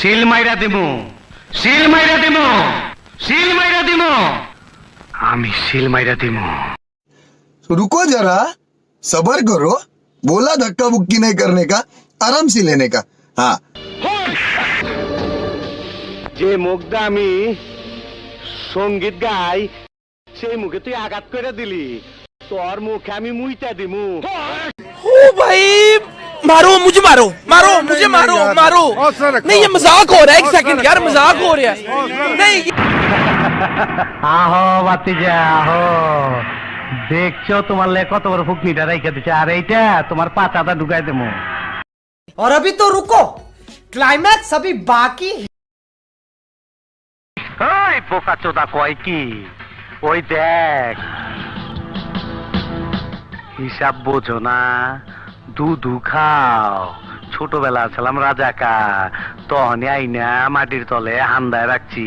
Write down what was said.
Seal মাইরা দিমু, seal মাইরা দিমু, সিল মাইরা দিমু, আমি সিল মাইরা দিমু। रुको जरा, सबर करो। बोला धक्का बुक्की नहीं करने का, आराम से लेने का। हाँ যে মুখটা আমি সঙ্গীত গাই সেই মুখে তুই আঘাত করে দিলি, তোর মুখে আমি মুইতা দিমু। ओ भाई मारो मुझे, मारो मारो मुझे, मारो मारो। नहीं ये मजाक हो रहा है, एक सेकंड यार, मजाक हो रहा है। नहीं আহো বাতিজা আহো, দেখছো তোমার লে কত বড় ফুকনিটা রাইখা দিচ্ছে, আর এইটা তোমার পাতাটা ঢুকাই দেবো। और अभी तो रुको, क्लाइमैक्स अभी बाकी है। ওই বোকা চোদা কয় কি, ওই দেখ হিসাব বোঝো না, দুধু খাও। ছোটবেলা ছিলাম রাজাকা, তখনই আইনা মাটির তলে হান্দায় রাখছি।